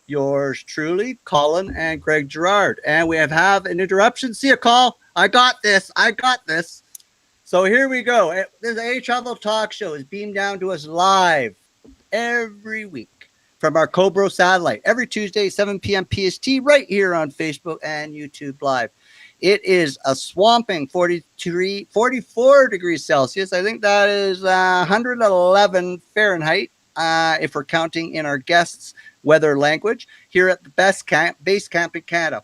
yours truly, Colin and Greg Gerard. And we have an interruption. See you, call. I got this. So here we go. This ehTravel Talk Show is beamed down to us live every week from our Cobro satellite every Tuesday, 7 p.m. PST, right here on Facebook and YouTube Live. It is a swamping 44 degrees Celsius. I think that is 111 Fahrenheit, if we're counting in our guests' weather language, here at the base camp in Canada.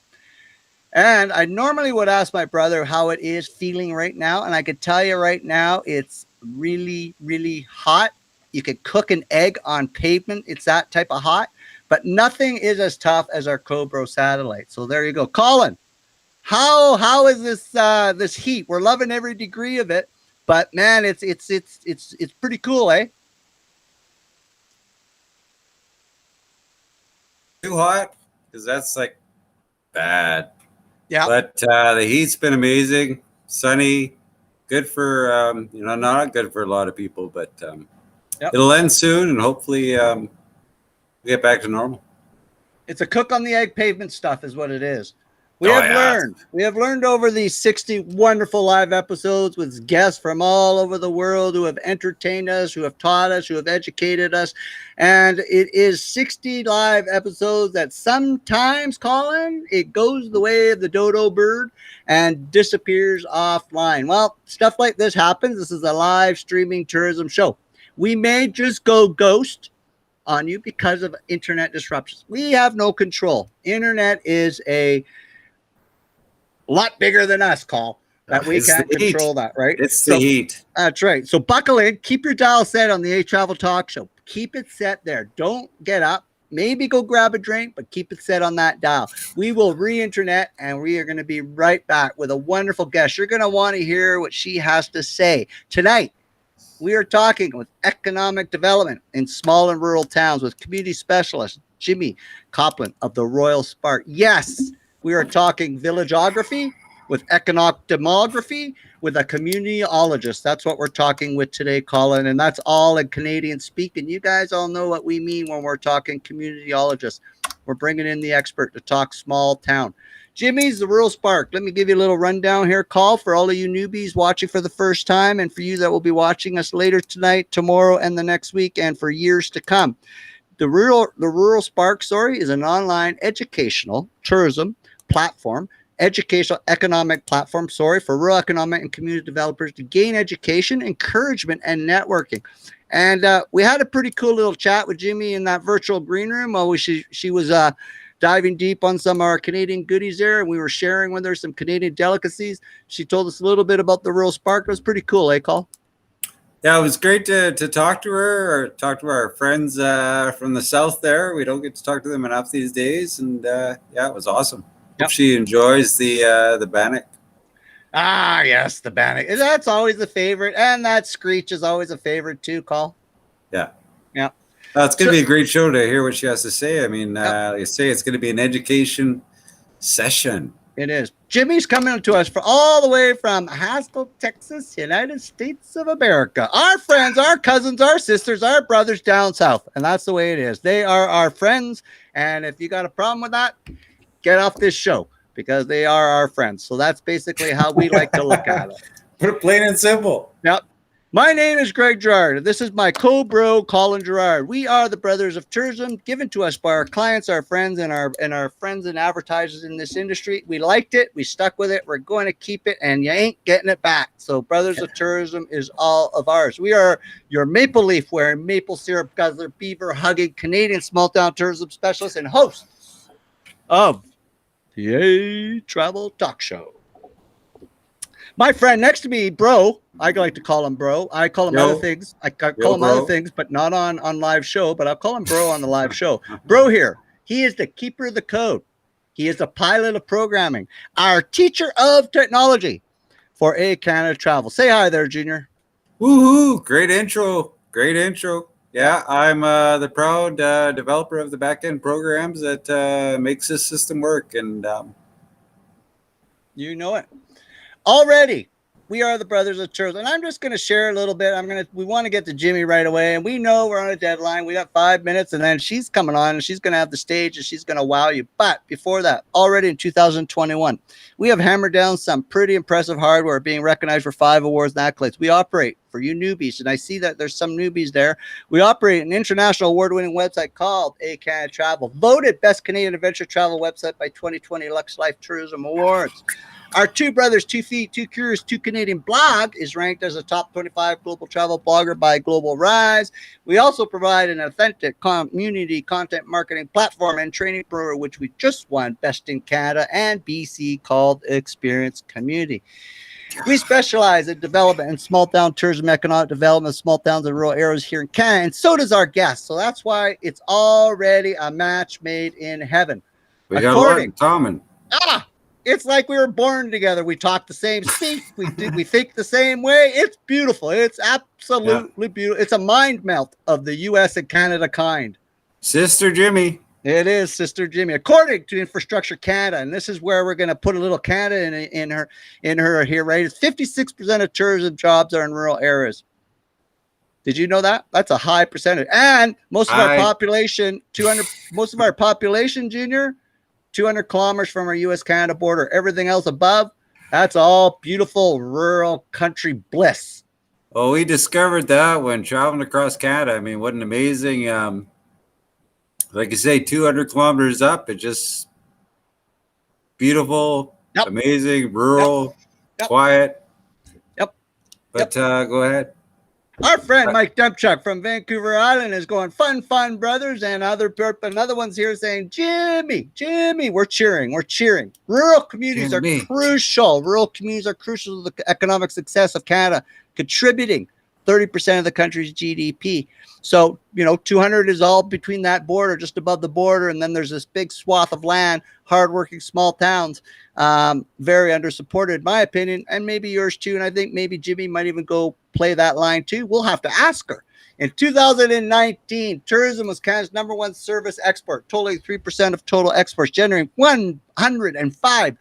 And I normally would ask my brother how it is feeling right now. And I could tell you right now, it's really, really hot. You could cook an egg on pavement. It's that type of hot. But nothing is as tough as our Cobro satellite. So there you go. Colin, how is this heat? We're loving every degree of it. But man, it's pretty cool, eh? Too hot? Because that's like bad. Yeah. But the heat's been amazing, sunny, good for, not good for a lot of people, but it'll end soon and hopefully we get back to normal. It's a cook on the egg pavement stuff is what it is. We have learned over these 60 wonderful live episodes with guests from all over the world who have entertained us, who have taught us, who have educated us. And it is 60 live episodes that sometimes, Colin, it goes the way of the dodo bird and disappears offline. Well, stuff like this happens. This is a live streaming tourism show. We may just go ghost on you because of internet disruptions. We have no control. Internet is a lot bigger than us, Call. That we can't control that, right? It's the heat. That's right. So buckle in. Keep your dial set on the ehTravel Talk Show. Keep it set there. Don't get up. Maybe go grab a drink, but keep it set on that dial. We will re-internet, and we are going to be right back with a wonderful guest. You're going to want to hear what she has to say. Tonight, we are talking with economic development in small and rural towns with community specialist Jimi Coplen of the Royal Spark. Yes, we are talking villageography with economic demography with a communityologist. That's what we're talking with today, Colin, and that's all in Canadian speak. And you guys all know what we mean when we're talking communityologist. We're bringing in the expert to talk small town. Jimmy's the Rural Spark. Let me give you a little rundown here, Call, for all of you newbies watching for the first time and for you that will be watching us later tonight, tomorrow, and the next week, and for years to come. The Rural Spark, is an online educational tourism platform, educational economic platform, for rural economic and community developers to gain education, encouragement, and networking. And we had a pretty cool little chat with Jimi in that virtual green room while she was diving deep on some of our Canadian goodies there, and we were sharing with her some Canadian delicacies. She told us a little bit about the Rural Spark. It was pretty cool, eh, Call? Yeah, it was great to talk to her, or talk to our friends from the south there. We don't get to talk to them enough these days, and it was awesome. Hope she enjoys the bannock. Ah, yes, the bannock. That's always a favorite, and that screech is always a favorite too, Call. Yeah. Yeah. It's going to be a great show to hear what she has to say. I mean, like you say, it's going to be an education session. It is. Jimmy's coming to us all the way from Haskell, Texas, United States of America. Our friends, our cousins, our sisters, our brothers down south. And that's the way it is. They are our friends. And if you got a problem with that, get off this show because they are our friends. So that's basically how we like to look at it. Put it plain and simple. Yep. My name is Greg Gerard. This is my co-bro, Colin Gerard. We are the brothers of tourism, given to us by our clients, our friends, and our friends and advertisers in this industry. We liked it. We stuck with it. We're going to keep it, and you ain't getting it back. So brothers of tourism is all of ours. We are your maple leaf wearing, maple syrup guzzler, beaver hugging Canadian small town tourism specialist and host of the ehTravel Talk Show. My friend next to me, bro, I like to call him bro. I call him other things. I call him other things, but not on live show. But I'll call him bro on the live show. Bro here, he is the keeper of the code. He is the pilot of programming, our teacher of technology for ehCanadaTravel. Say hi there, Junior. Woohoo! Great intro. Great intro. Yeah, I'm the proud developer of the backend programs that makes this system work. And you know it. Already, we are the brothers of tourism. And I'm just going to share a little bit. We want to get to Jimmy right away. And we know we're on a deadline. We got 5 minutes and then she's coming on and she's going to have the stage and she's going to wow you. But before that, already in 2021, we have hammered down some pretty impressive hardware being recognized for 5 awards and accolades. We operate, for you newbies, and I see that there's some newbies there, we operate an international award-winning website called ehCanadaTravel, voted Best Canadian Adventure Travel Website by 2020 Lux Life Tourism Awards. Our Two Brothers, 2 Feet, 2 Curious, 2 Canadian blog is ranked as a top 25 global travel blogger by Global Rise. We also provide an authentic community content marketing platform and training program, which we just won Best in Canada and BC, called Experience Community. We specialize in development and small town tourism, economic development of small towns and rural areas here in Canada, and so does our guests. So that's why it's already a match made in heaven. We got a lot in common. It's like we were born together. We talk the same speech. We think the same way. It's beautiful. It's absolutely beautiful. It's a mind melt of the U.S. and Canada kind. Sister Jimmy. It is Sister Jimmy, according to Infrastructure Canada, and this is where we're going to put a little Canada in her here, right? It's 56% of tourism jobs are in rural areas. Did you know that? That's a high percentage, and most of our population, Junior, 200 kilometers from our U.S.-Canada border. Everything else above, that's all beautiful rural country bliss. Well, we discovered that when traveling across Canada. I mean, what an amazing, like I say, 200 kilometers up. It's just beautiful, amazing, rural, quiet. But go ahead. Our friend Mike Dempchuk from Vancouver Island is going, fun, brothers, and another one's here saying, Jimmy, we're cheering. Rural communities are crucial. Rural communities are crucial to the economic success of Canada, contributing 30% of the country's GDP. So, 200 is all between that border, just above the border, and then there's this big swath of land, hardworking small towns, very undersupported, in my opinion, and maybe yours too. And I think maybe Jimmy might even go play that line too. We'll have to ask her. In 2019, tourism was Canada's #1 service export, totaling 3% of total exports, generating $105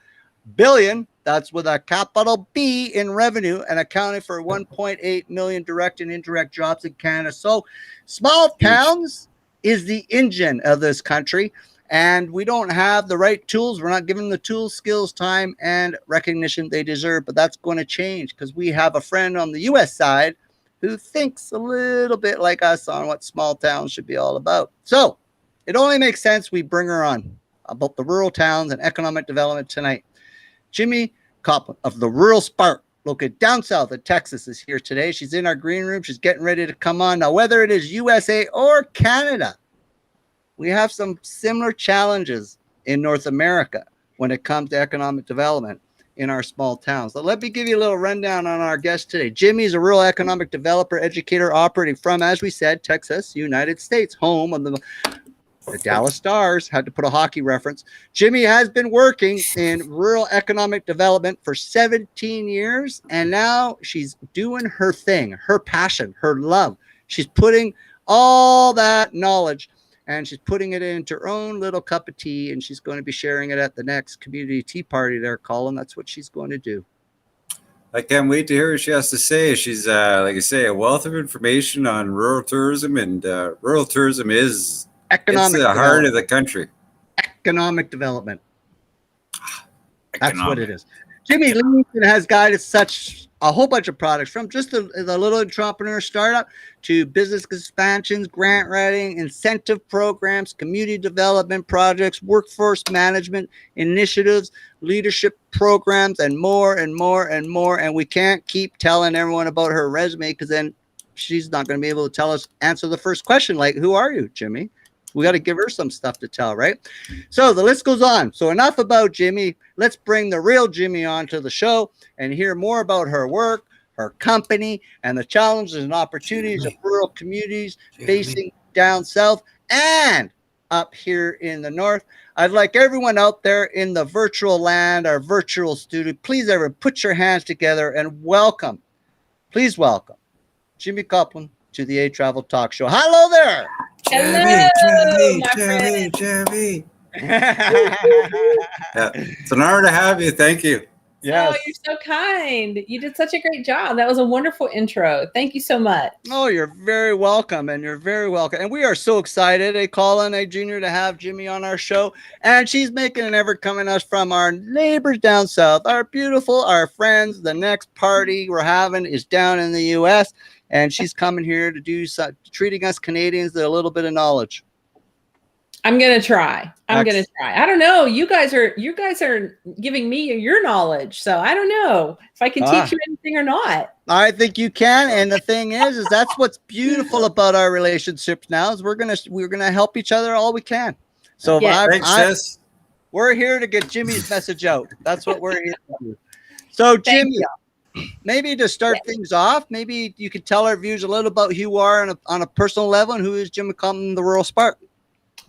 billion. That's with a capital B in revenue, and accounting for 1.8 million direct and indirect jobs in Canada. So small towns is the engine of this country, and we don't have the right tools. We're not giving the tools, skills, time, and recognition they deserve, but that's going to change because we have a friend on the U.S. side who thinks a little bit like us on what small towns should be all about. So it only makes sense we bring her on about the rural towns and economic development tonight. Jimi Coplen of the Rural Spark, located down south of Texas, is here today. She's in our green room. She's getting ready to come on. Now, whether it is USA or Canada, we have some similar challenges in North America when it comes to economic development in our small towns. So let me give you a little rundown on our guest today. Jimmy is a rural economic developer, educator operating from, as we said, Texas, United States, home of the Dallas Stars. Had to put a hockey reference. Jimmy has been working in rural economic development for 17 years, and now she's doing her thing, her passion, her love. She's putting all that knowledge and she's putting it into her own little cup of tea, and she's going to be sharing it at the next community tea party there, Colin. That's what she's going to do. I can't wait to hear what she has to say. She's, like I say, a wealth of information on rural tourism, and rural tourism is it's the heart of the country. Economic development. That's what it is. Jimmy Leamington has guided such a whole bunch of products, from just the little entrepreneur startup to business expansions, grant writing, incentive programs, community development projects, workforce management initiatives, leadership programs, and more and more and more. And we can't keep telling everyone about her resume, because then she's not going to be able to answer the first question, like, who are you, Jimmy? We got to give her some stuff to tell, right? So the list goes on. So enough about Jimmy. Let's bring the real Jimmy onto the show and hear more about her work, her company, and the challenges and opportunities of rural communities facing down south and up here in the north. I'd like everyone out there in the virtual land, our virtual studio, please everyone put your hands together and welcome, please welcome Jimi Coplen to the ehTravel Talk Show. Hello there. Jimmy. Yeah, it's an honor to have you. Thank you. Yes. Oh, you're so kind. You did such a great job. That was a wonderful intro. Thank you so much. Oh, you're very welcome, and you're very welcome. And we are so excited, Colin, Junior, to have Jimmy on our show. And she's making an effort coming us from our neighbors down south, our friends. The next party we're having is down in the U.S., and she's coming here to do treating us Canadians with a little bit of knowledge. I'm gonna try. I don't know. You guys are giving me your knowledge, so I don't know if I can teach you anything or not. I think you can, and the thing is that's what's beautiful about our relationships now is we're gonna help each other all we can. So we're here to get Jimmy's message out. That's what we're here to do. So Jimmy, maybe to start things off, maybe you could tell our viewers a little about who you are on a personal level and who is Jimmy Coplen, the Rural Spark.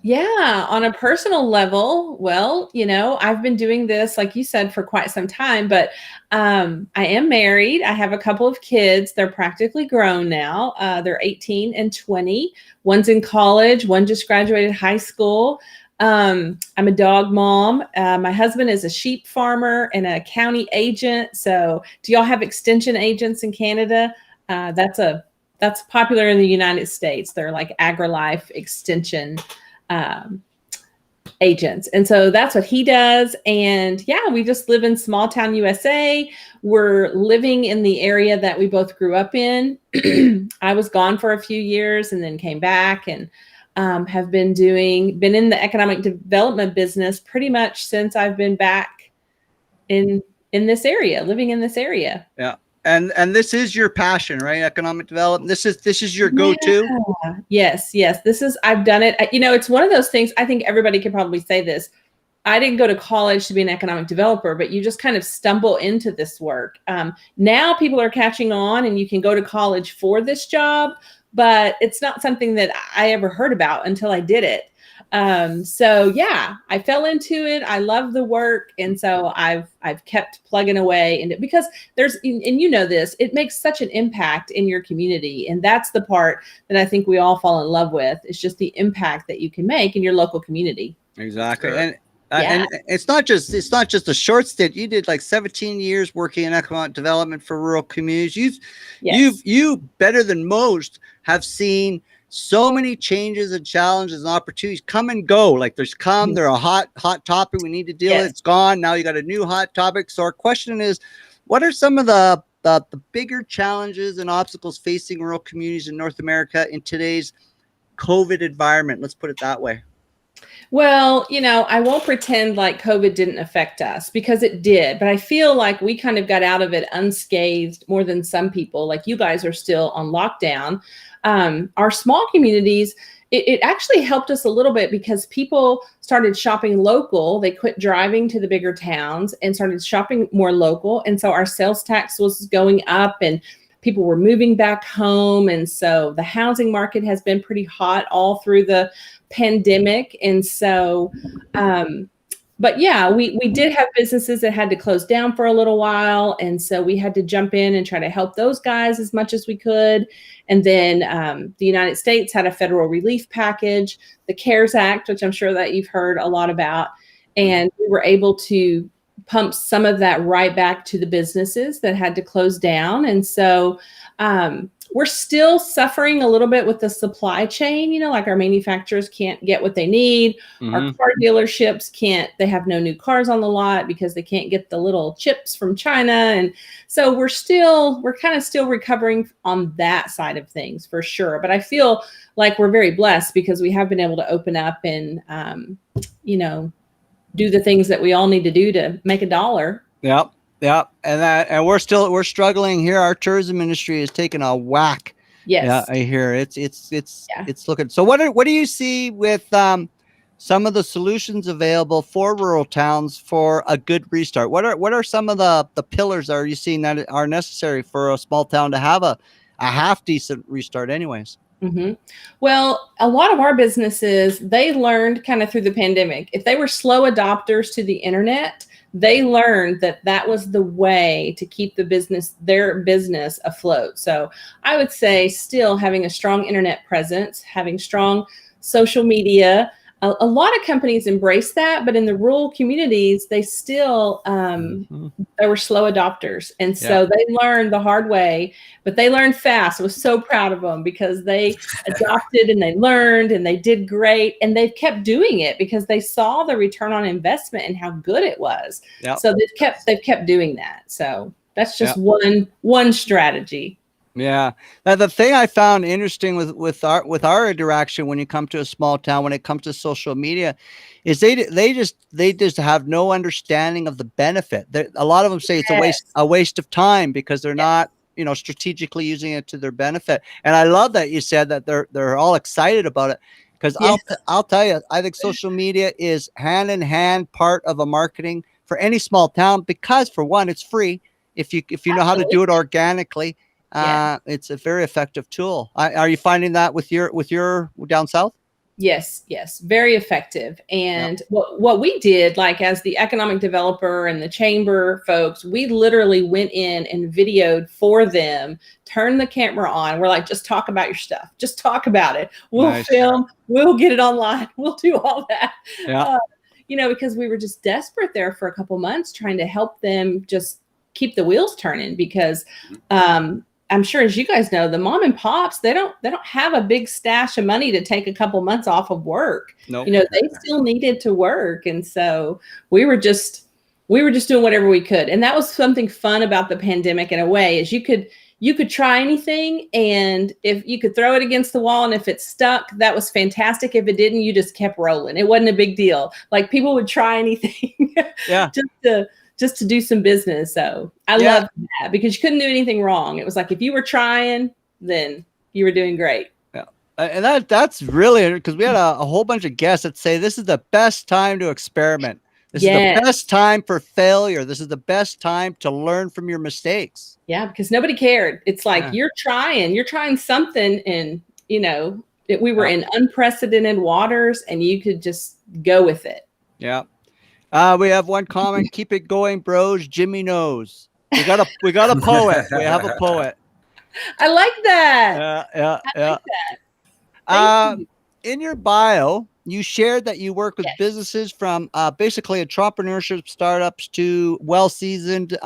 Yeah, on a personal level, well, I've been doing this, like you said, for quite some time, but I am married. I have a couple of kids. They're practically grown now. They're 18 and 20. One's in college. One just graduated high school. I'm a dog mom. My husband is a sheep farmer and a county agent. So do y'all have extension agents in Canada? That's popular in the United States. They're like AgriLife extension agents. And so that's what he does. And yeah, we just live in small town USA. We're living in the area that we both grew up in. I was gone for a few years and then came back and have been in the economic development business pretty much since I've been back in this area, living in this area. Yeah. And this is your passion, right? Economic development. This is your go-to. Yes. I've done it. It's one of those things. I think everybody could probably say this. I didn't go to college to be an economic developer, but you just kind of stumble into this work. Now people are catching on, and you can go to college for this job, but it's not something that I ever heard about until I did it. So yeah, I fell into it. I love the work. And so I've kept plugging away in it because and it makes such an impact in your community. And that's the part that I think we all fall in love with. It's just the impact that you can make in your local community. Exactly. And it's not just a short stint. You did like 17 years working in economic development for rural communities. You better than most have seen so many changes and challenges and opportunities come and go. Like they're a hot topic we need to deal with. It's gone. Now you got a new hot topic. So our question is, what are some of the bigger challenges and obstacles facing rural communities in North America in today's COVID environment? Let's put it that way. Well, I won't pretend like COVID didn't affect us because it did, but I feel like we kind of got out of it unscathed more than some people. Like you guys are still on lockdown. Our small communities, it actually helped us a little bit because people started shopping local. They quit driving to the bigger towns and started shopping more local. And so our sales tax was going up and people were moving back home. And so the housing market has been pretty hot all through the pandemic. And so, but yeah, we did have businesses that had to close down for a little while. And so we had to jump in and try to help those guys as much as we could. And then the United States had a federal relief package, the CARES Act, which I'm sure that you've heard a lot about. And we were able to pump some of that right back to the businesses that had to close down. And so we're still suffering a little bit with the supply chain, like our manufacturers can't get what they need. Our car dealerships they have no new cars on the lot because they can't get the little chips from China. And so we're kind of still recovering on that side of things for sure. But I feel like we're very blessed because we have been able to open up and, do the things that we all need to do to make a dollar. Yep. And we're struggling here. Our tourism industry is taking a whack. Yes. Yeah, I hear it's looking. So what do you see with some of the solutions available for rural towns for a good restart? What are some of the pillars are you seeing that are necessary for a small town to have a half decent restart anyways? Mm-hmm. Well, a lot of our businesses, they learned kind of through the pandemic. If they were slow adopters to the internet, they learned that was the way to keep their business afloat. So I would say still having a strong internet presence, having strong social media, a lot of companies embrace that, but in the rural communities, they still they were slow adopters, and so they learned the hard way. But they learned fast. I was so proud of them because they adopted and they learned and they did great, and they've kept doing it because they saw the return on investment and how good it was. So they've kept doing that. So that's just one strategy. Yeah. Now the thing I found interesting with our interaction when you come to a small town, when it comes to social media, is they just have no understanding of the benefit. A lot of them say it's a waste of time because they're not, strategically using it to their benefit. And I love that you said that they're all excited about it, because I'll tell you, I think social media is hand in hand part of a marketing for any small town, because for one, it's free if you know how to do it organically. It's a very effective tool. Are you finding that with your down south? Yes, very effective. And what we did, like as the economic developer and the chamber folks, we literally went in and videoed for them, turned the camera on. We're like, just talk about your stuff. Just talk about it. We'll film, we'll get it online. We'll do all that. Because we were just desperate there for a couple months trying to help them just keep the wheels turning, because I'm sure, as you guys know, the mom and pops, they don't have a big stash of money to take a couple months off of work. Nope. They still needed to work. And so we were just doing whatever we could. And that was something fun about the pandemic in a way, is you could try anything, and if you could throw it against the wall, and if it stuck, that was fantastic. If it didn't, you just kept rolling. It wasn't a big deal. Like, people would try anything just to do some business. So I love that, because you couldn't do anything wrong. It was like, if you were trying, then you were doing great. Yeah. And that's really, because we had a whole bunch of guests that say this is the best time to experiment. This is the best time for failure. This is the best time to learn from your mistakes. Yeah, because nobody cared. It's like, you're trying something, and we were in unprecedented waters, and you could just go with it. Yeah. We have one comment. Keep it going, bros. Jimmy knows. We got a poet. We have a poet. I like that. I like that. In your bio, you shared that you work with businesses from basically entrepreneurship startups to well-seasoned,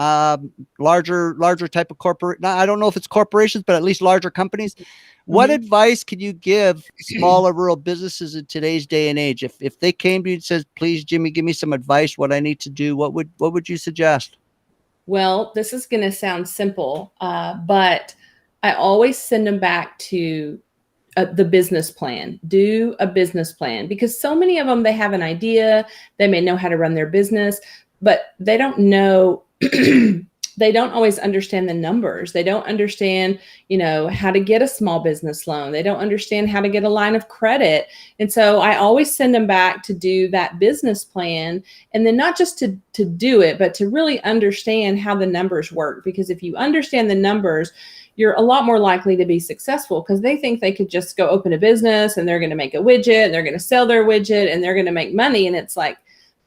larger type of corporate. I don't know if it's corporations, but at least larger companies. What advice could you give smaller rural businesses in today's day and age? If they came to you and said, please, Jimmy, give me some advice, what I need to do, what would you suggest? Well, this is going to sound simple, but I always send them back to the business plan. Do a business plan, because so many of them, they have an idea, they may know how to run their business, but they don't know they don't always understand the numbers. They don't understand, how to get a small business loan. They don't understand how to get a line of credit. And so I always send them back to do that business plan, and then not just to do it, but to really understand how the numbers work. Because if you understand the numbers, you're a lot more likely to be successful, because they think they could just go open a business and they're going to make a widget and they're going to sell their widget and they're going to make money. And it's like,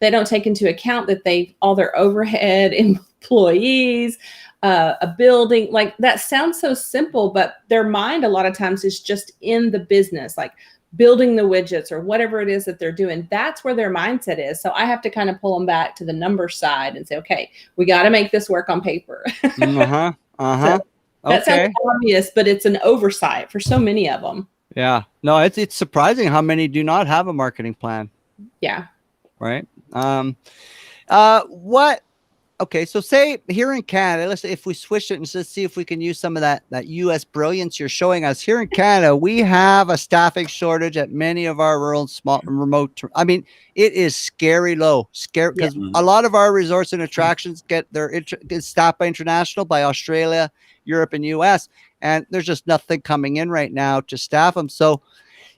they don't take into account that all their overhead, employees, a building, like that sounds so simple, but their mind a lot of times is just in the business, like building the widgets or whatever it is that they're doing. That's where their mindset is. So I have to kind of pull them back to the number side and say, okay, we got to make this work on paper. So that sounds obvious, but it's an oversight for so many of them. Yeah. No, it's surprising how many do not have a marketing plan. Yeah. Right. Okay, so say here in Canada, let's say if we switch it and just see if we can use some of that US brilliance you're showing us. Here in Canada, we have a staffing shortage at many of our rural, small, remote. I mean, it is scary low, because a lot of our resorts and attractions get staffed by international, by Australia, Europe, and US, and there's just nothing coming in right now to staff them. So,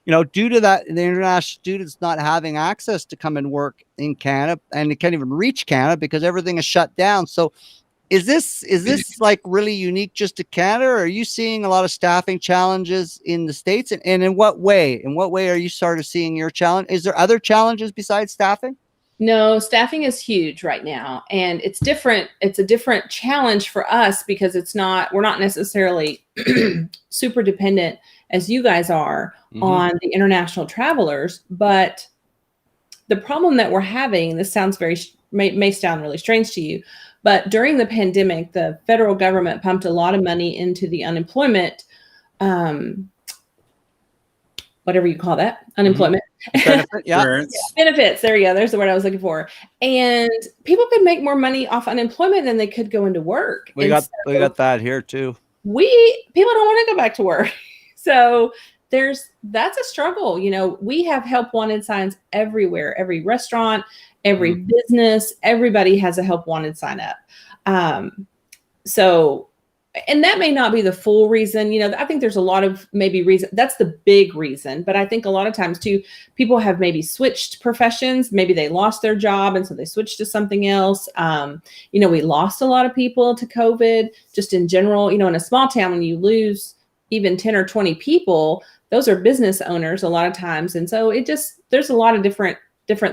due to that, the international students not having access to come and work in Canada, and they can't even reach Canada because everything is shut down. So is this like really unique just to Canada, or are you seeing a lot of staffing challenges in the States? And in what way? In what way are you sort of seeing your challenge? Is there other challenges besides staffing? No, staffing is huge right now, and it's different. It's a different challenge for us because we're not necessarily super dependent as you guys are on the international travelers, but the problem that we're having, this sounds may sound really strange to you, but during the pandemic, the federal government pumped a lot of money into the unemployment, whatever you call that, unemployment. Benefit, yeah. Benefits. There you go. There's the word I was looking for. And people could make more money off unemployment than they could go into work. We got that here too. People don't want to go back to work. So that's a struggle. You know, we have help wanted signs everywhere, every restaurant, every business, everybody has a help wanted sign up. So, and that may not be the full reason, you know, I think there's a lot of maybe reason. That's the big reason. But I think a lot of times too, people have maybe switched professions. Maybe they lost their job. And so they switched to something else. You know, we lost a lot of people to COVID just in general. You know, in a small town, when you lose even 10 or 20 people, those are business owners a lot of times. And so there's a lot of different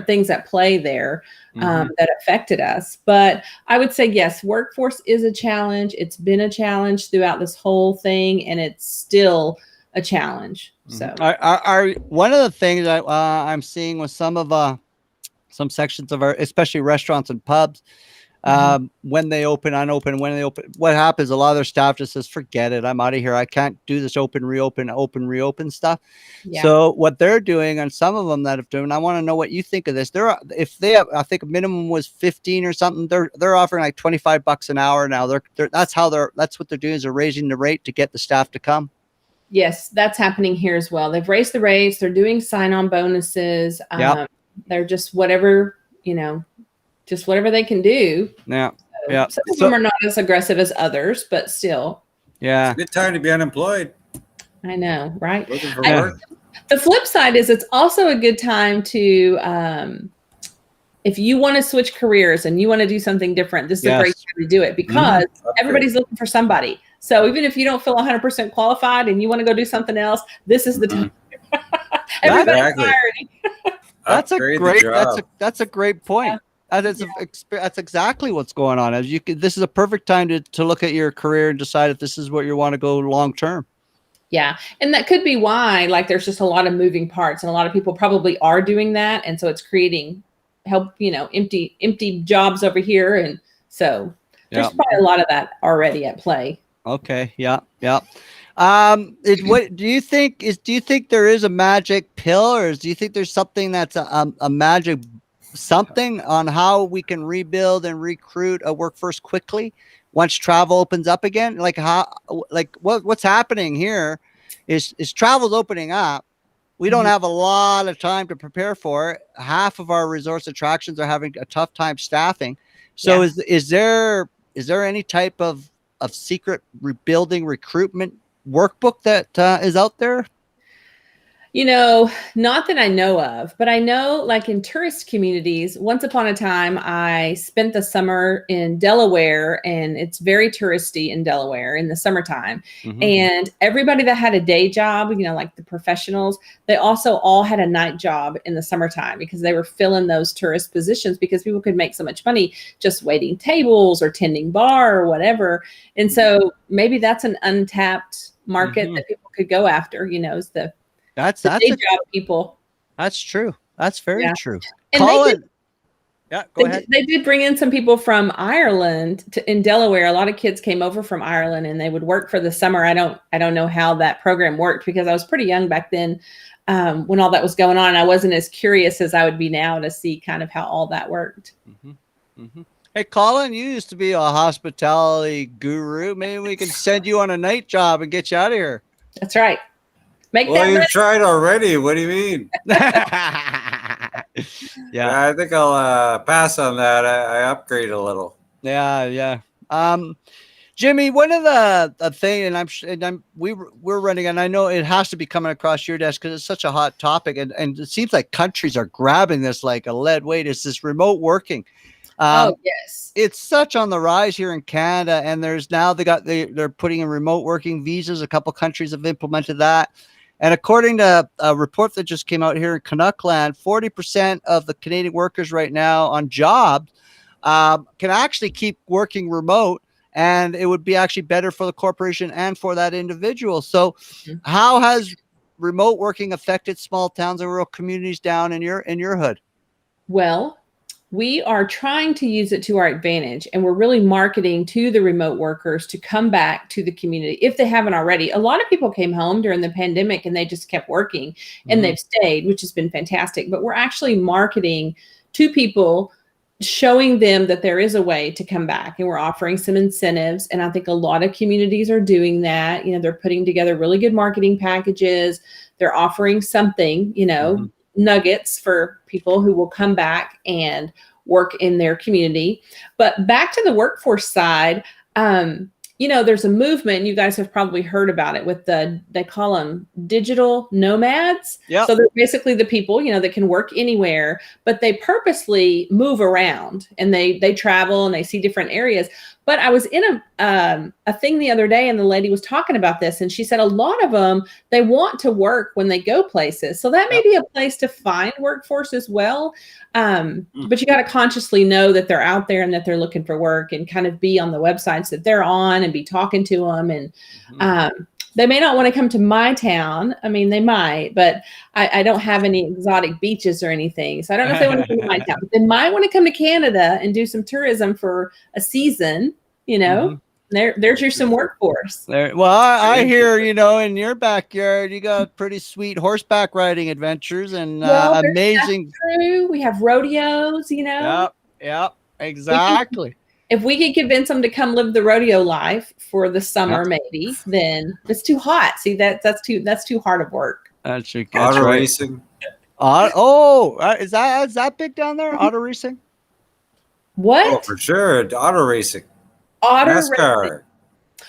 things at play there that affected us. But I would say, yes, workforce is a challenge. It's been a challenge throughout this whole thing, and it's still a challenge. So are one of the things I'm seeing with some sections of our, especially restaurants and pubs, when they open, what happens, a lot of their staff just says, forget it, I'm out of here, I can't do this open reopen stuff. So what they're doing, and some of them that have done, I want to know what you think of this, if they have, I think a minimum was 15 or something, they're offering like $25 an hour now. That's what they're doing, is they're raising the rate to get the staff to come. Yes, that's happening here as well. They've raised the rates, they're doing sign-on bonuses. They're just whatever, you know, just whatever they can do. Some of them are not as aggressive as others, but still. Yeah. It's a good time to be unemployed. I know, right? Looking for work. The flip side is it's also a good time to, if you want to switch careers and you want to do something different, this is a great time to do it, because everybody's looking for somebody. So even if you don't feel 100% qualified and you want to go do something else, this is the time. Everybody's hiring. That's a great point. That's exactly what's going on. This is a perfect time to look at your career and decide if this is what you want to go long term. Yeah. And that could be why, like, there's just a lot of moving parts, and a lot of people probably are doing that. And so it's creating empty jobs over here. And so there's probably a lot of that already at play. Okay. Yeah. What do you think there is a magic pill, or do you think there's something that's a magic something on how we can rebuild and recruit a workforce quickly once travel opens up again? What's happening here is travel's opening up. We don't have a lot of time to prepare for it. Half of our resource attractions are having a tough time staffing. So is there any type of secret rebuilding recruitment workbook that is out there? You know, not that I know of, but I know, like, in tourist communities, once upon a time, I spent the summer in Delaware, and it's very touristy in Delaware in the summertime. And everybody that had a day job, you know, like the professionals, they also all had a night job in the summertime, because they were filling those tourist positions, because people could make so much money just waiting tables or tending bar or whatever. And so maybe that's an untapped market that people could go after, you know, is that's day job people. That's true. That's very true. And go ahead. They did bring in some people from Ireland in Delaware. A lot of kids came over from Ireland, and they would work for the summer. I don't know how that program worked, because I was pretty young back then when all that was going on. I wasn't as curious as I would be now to see kind of how all that worked. Hey, Colin, you used to be a hospitality guru. Maybe we can send you on a night job and get you out of here. That's right. You've tried already. What do you mean? I think I'll pass on that. I upgrade a little. Yeah. Jimmy, one of the thing, we're running, and I know it has to be coming across your desk because it's such a hot topic, and it seems like countries are grabbing this like a lead weight. It's this remote working. Yes, it's such on the rise here in Canada, and they're putting in remote working visas. A couple countries have implemented that. And according to a report that just came out here in Canuckland, 40% of the Canadian workers right now on jobs can actually keep working remote, and it would be actually better for the corporation and for that individual. So how has remote working affected small towns and rural communities down in your hood? Well, we are trying to use it to our advantage, and we're really marketing to the remote workers to come back to the community if they haven't already. A lot of people came home during the pandemic and they just kept working and they've stayed, which has been fantastic. But we're actually marketing to people, showing them that there is a way to come back, and we're offering some incentives. And I think a lot of communities are doing that. You know, they're putting together really good marketing packages. They're offering something, you know, nuggets for people who will come back and work in their community. But back to the workforce side, you know, there's a movement, you guys have probably heard about it, with they call them digital nomads. Yep. So they're basically the people, you know, that can work anywhere, but they purposely move around and they travel and they see different areas. But I was in a thing the other day, and the lady was talking about this, and she said a lot of them, they want to work when they go places. So that may be a place to find workforce as well. But you got to consciously know that they're out there and that they're looking for work, and kind of be on the websites that they're on and be talking to them. And they may not want to come to my town. I mean, they might, but I don't have any exotic beaches or anything. So I don't know if they want to come to my town. But they might want to come to Canada and do some tourism for a season, you know. There's your some workforce. Well, I hear, you know, in your backyard, you got pretty sweet horseback riding adventures and amazing. True. We have rodeos, you know. Yep, exactly. If we could convince them to come live the rodeo life for the summer, maybe, then it's too hot. See, that's too hard of work. That's auto racing. Is that big down there? Auto racing? What? Oh, for sure. Auto racing. NASCAR. Racing.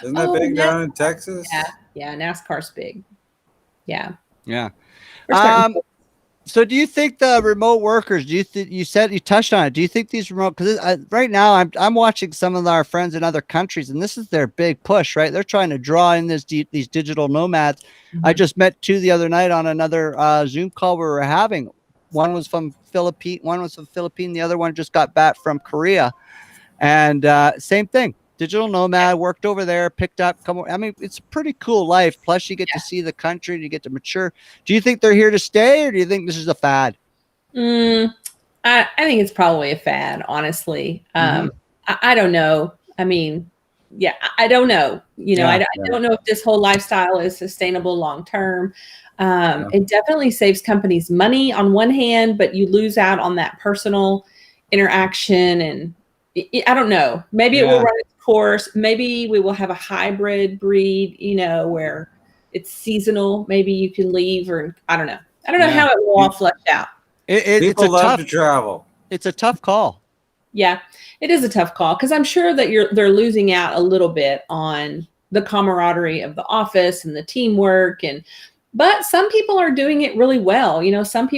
Isn't that big down in Texas? Yeah, NASCAR's big. Yeah. So do you think the remote workers, you touched on it, do you think these remote, because right now I'm watching some of our friends in other countries, and this is their big push, right? They're trying to draw in these digital nomads. I just met two the other night on another Zoom call we were having. One was from Philippines, the other one just got back from Korea. And same thing. Digital nomad, worked over there, picked up. I mean, it's a pretty cool life. Plus, you get to see the country, you get to mature. Do you think they're here to stay, or do you think this is a fad? I think it's probably a fad, honestly. I don't know. I mean, I don't know. You know, I don't know if this whole lifestyle is sustainable long term. It definitely saves companies money on one hand, but you lose out on that personal interaction. And I don't know. Maybe it will run its course. Maybe we will have a hybrid breed, you know, where it's seasonal. Maybe you can leave, or I don't know. I don't know how it will all flesh out. People love to travel. It's a tough call. Yeah, it is a tough call, because I'm sure that they're losing out a little bit on the camaraderie of the office and the teamwork, but some people are doing it really well. You know, some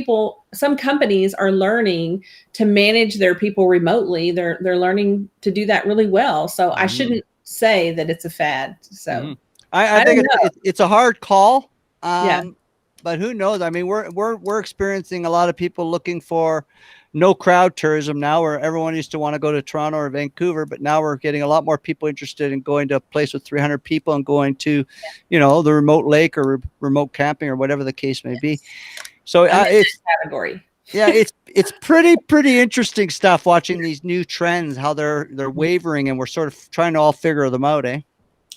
companies are learning to manage their people remotely. They're learning to do that really well. So I shouldn't say that it's a fad. So I think it's a hard call. But who knows? I mean, we're experiencing a lot of people looking for no crowd tourism now, where everyone used to want to go to Toronto or Vancouver, but now we're getting a lot more people interested in going to a place with 300 people and going to, you know, the remote lake or remote camping or whatever the case may be. So it's category. It's pretty interesting stuff watching these new trends, how they're wavering, and we're sort of trying to all figure them out, eh?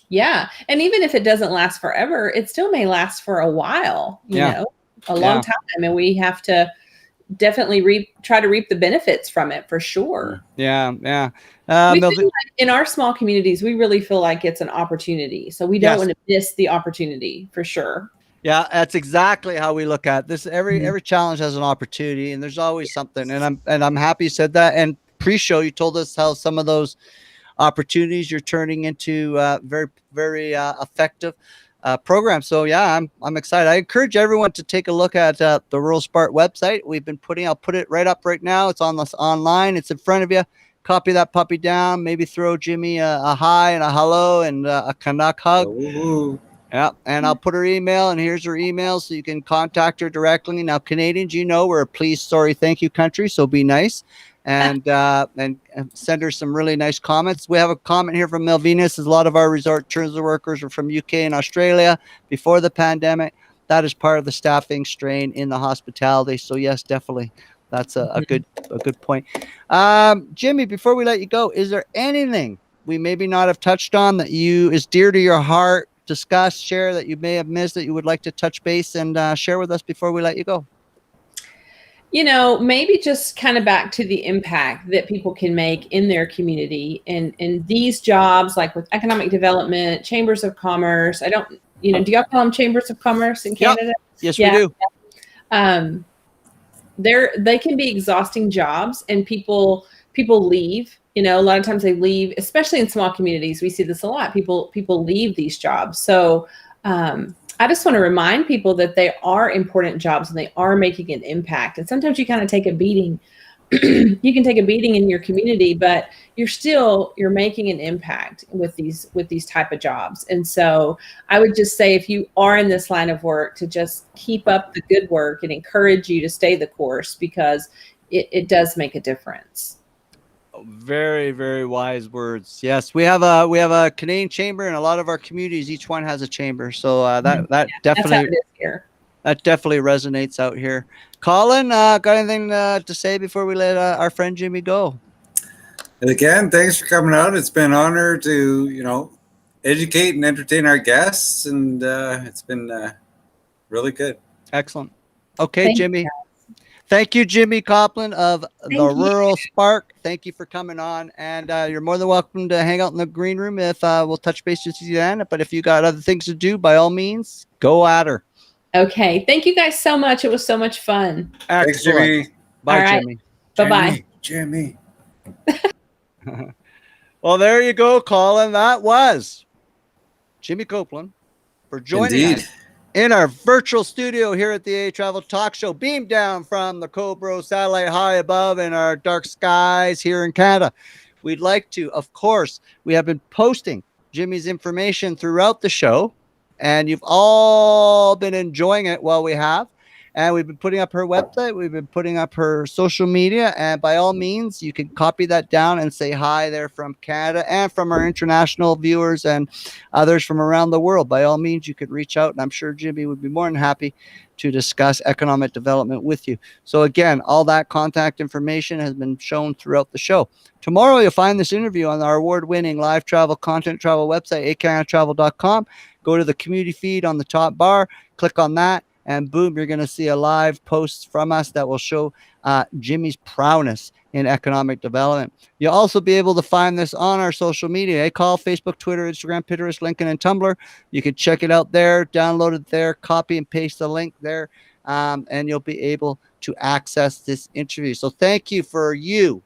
Yeah. And even if it doesn't last forever, it still may last for a while, you know, a long time. And we have to definitely try to reap the benefits from it, for sure. Yeah. We feel like in our small communities, we really feel like it's an opportunity. So we don't want to miss the opportunity, for sure. Yeah, that's exactly how we look at this. Every challenge has an opportunity, and there's always something. And I'm happy you said that. And pre-show, you told us how some of those opportunities you're turning into very, very effective programs. So I'm excited. I encourage everyone to take a look at the Rural Spark website. I'll put it right up right now. It's online. It's in front of you. Copy that puppy down. Maybe throw Jimmy a hi and a hello and a Canuck hug. Ooh. Yeah, and I'll put her email, and here's her email, so you can contact her directly. Now, Canadians, you know, we're a please, sorry, thank you country, so be nice, and send her some really nice comments. We have a comment here from Melvina. Says a lot of our resort tourism workers are from UK and Australia before the pandemic. That is part of the staffing strain in the hospitality. So yes, definitely. That's a good point. Jimmy, before we let you go, is there anything we maybe not have touched on that is dear to your heart, discuss, share, that you may have missed that you would like to touch base and share with us before we let you go? Maybe just kind of back to the impact that people can make in their community and these jobs, like with economic development, chambers of commerce. I don't, do y'all call them chambers of commerce in Canada? Yes, we do. They can be exhausting jobs, and people leave. A lot of times they leave, especially in small communities. We see this a lot. People leave these jobs. So I just want to remind people that they are important jobs and they are making an impact. And sometimes you kind of take a beating. You can take a beating in your community, but you're making an impact with these type of jobs. And so I would just say, if you are in this line of work, to just keep up the good work and encourage you to stay the course, because it does make a difference. Very, very wise words. Yes, we have a Canadian chamber, and a lot of our communities, each one has a chamber. So that definitely, that's how it is here. That definitely resonates out here. Colin, got anything to say before we let our friend Jimmy go? And again, thanks for coming out. It's been an honor to educate and entertain our guests, and it's been really good. Excellent. Okay, Jimmy. Thank you, Jimi Coplen of the Rural Spark. Thank you for coming on, and you're more than welcome to hang out in the green room if we'll touch base with you then. But if you got other things to do, by all means, go at her. Okay. Thank you guys so much. It was so much fun. Thanks, Jimmy. Bye, right. Jimmy. Bye-bye. Jimmy. Well, there you go, Colin. That was Jimi Coplen for joining us in our virtual studio here at the ehTravel Talk Show, beamed down from the Cobro satellite high above in our dark skies here in Canada. We'd like to, of course, we have been posting Jimmy's information throughout the show, and you've all been enjoying it while we have. And we've been putting up her website. We've been putting up her social media. And by all means, you can copy that down and say hi there from Canada and from our international viewers and others from around the world. By all means, you could reach out. And I'm sure Jimmy would be more than happy to discuss economic development with you. So again, all that contact information has been shown throughout the show. Tomorrow, you'll find this interview on our award-winning live travel content travel website, ehCanadaTravel.com. Go to the community feed on the top bar, click on that, and boom, you're going to see a live post from us that will show Jimmy's prowess in economic development. You'll also be able to find this on our social media, call, Facebook, Twitter, Instagram, Pinterest, LinkedIn, and Tumblr. You can check it out there, download it there, copy and paste the link there, and you'll be able to access this interview. So thank you for you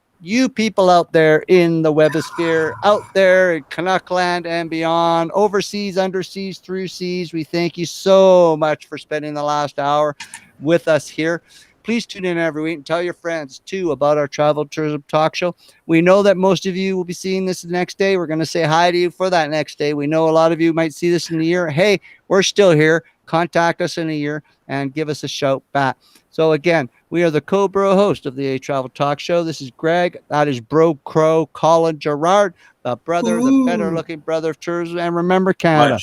people out there in the webosphere, out there in Canuckland and beyond, overseas, underseas, through seas. We thank you so much for spending the last hour with us here. Please tune in every week and tell your friends too about our travel tourism talk show. We know that most of you will be seeing this the next day. We're going to say hi to you for that next day. We know a lot of you might see this in a year. Hey, we're still here. Contact us in a year and give us a shout back. So again, we are the co-bro host of the ehTravel Talk Show. This is Greg. That is Bro Crow Colin Gerard, the brother, the better-looking brother of tourism. And remember, Canada,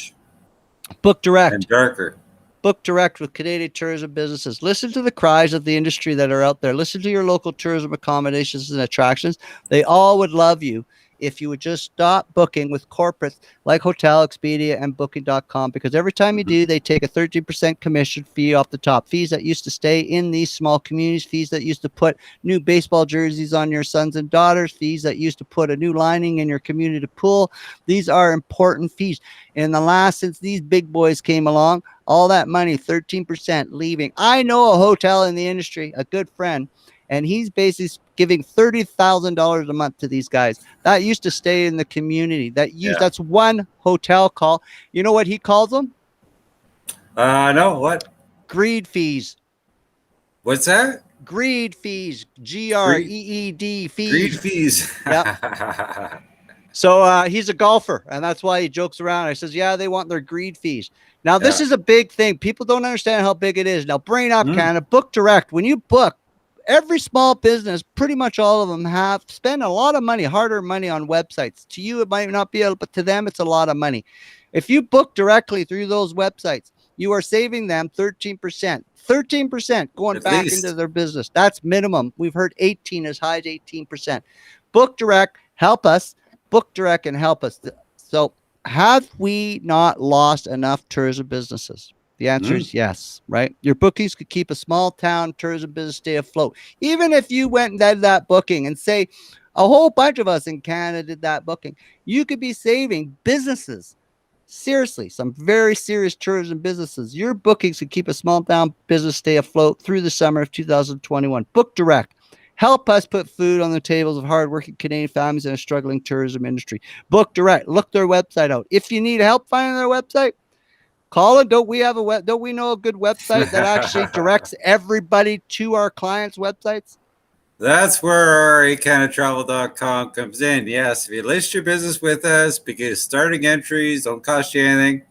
book direct and darker. Book direct with Canadian tourism businesses. Listen to the cries of the industry that are out there. Listen to your local tourism accommodations and attractions. They all would love you if you would just stop booking with corporates like Hotel, Expedia, and Booking.com, because every time you do, they take a 13% commission fee off the top. Fees that used to stay in these small communities, fees that used to put new baseball jerseys on your sons and daughters, fees that used to put a new lining in your community pool. These are important fees. Since these big boys came along, all that money, 13% leaving. I know a hotel in the industry, a good friend, and he's basically giving $30,000 a month to these guys. That used to stay in the community. That's one hotel call. You know what he calls them? No, what? Greed fees. What's that? Greed fees. Greed fees. Greed fees. Yep. So he's a golfer, and that's why he jokes around. I says, yeah, they want their greed fees. Now, this is a big thing. People don't understand how big it is. Now, brain up, Canada, book direct. When you book, every small business, pretty much all of them spend a lot of money, hard-earned money on websites. To you, it might not be, but to them, it's a lot of money. If you book directly through those websites, you are saving them 13%. 13% going At back least. into their business. That's minimum. We've heard 18, as high as 18%. Book Direct, help us. Book Direct and help us. So have we not lost enough tourism businesses? The answer is yes, right? Your bookies could keep a small town tourism business stay afloat. Even if you went and did that booking and say a whole bunch of us in Canada did that booking, you could be saving businesses. Seriously, some very serious tourism businesses. Your bookings could keep a small town business stay afloat through the summer of 2021. Book Direct. Help us put food on the tables of hardworking Canadian families in a struggling tourism industry. Book Direct. Look their website out. If you need help finding their website, Colin, don't we know a good website that actually directs everybody to our clients' websites? That's where our ehCanadaTravel.com comes in. Yes, if you list your business with us, because starting entries don't cost you anything,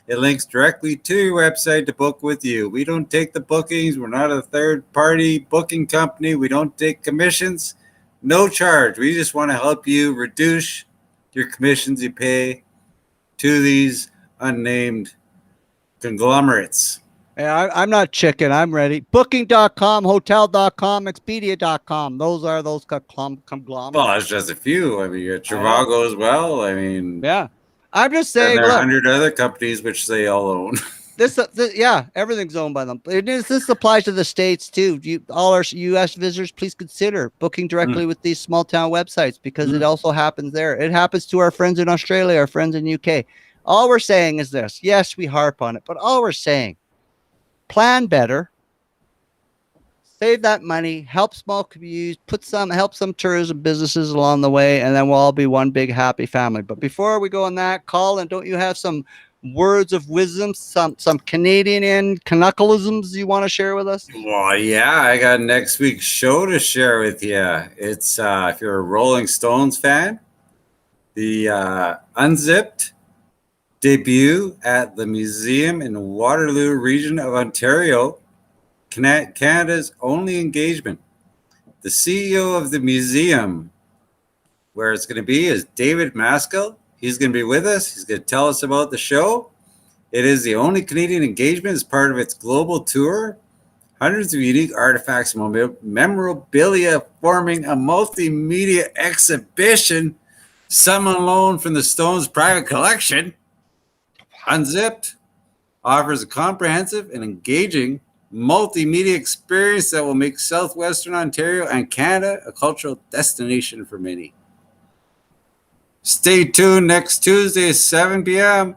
it links directly to your website to book with you. We don't take the bookings. We're not a third-party booking company. We don't take commissions. No charge. We just want to help you reduce your commissions you pay to these unnamed conglomerates. Yeah, I'm not chicken. I'm ready. Booking.com, hotel.com, Expedia.com. Those are those conglomerates. Well, that's just a few. I mean, you got Trivago as well. I mean, yeah. I'm just and saying, there are look, 100 other companies which they all own. this yeah, everything's owned by them. This applies to the States too. All our US visitors, please consider booking directly with these small town websites, because it also happens there. It happens to our friends in Australia, our friends in UK. All we're saying is this. Yes, we harp on it, but all we're saying, plan better, save that money, help small communities, help some tourism businesses along the way, and then we'll all be one big happy family. But before we go on that, Colin, don't you have some words of wisdom, some Canadian Canuckalisms you want to share with us? Well, yeah, I got next week's show to share with you. It's if you're a Rolling Stones fan, the Unzipped debut at the museum in Waterloo region of Ontario, Canada's only engagement. The CEO of the museum, where it's going to be, is David Maskell. He's going to be with us. He's going to tell us about the show. It is the only Canadian engagement as part of its global tour. Hundreds of unique artifacts and memorabilia forming a multimedia exhibition, some on loan from the Stones' private collection. Unzipped offers a comprehensive and engaging multimedia experience that will make southwestern Ontario and Canada a cultural destination for many. Stay tuned next Tuesday at 7 p.m.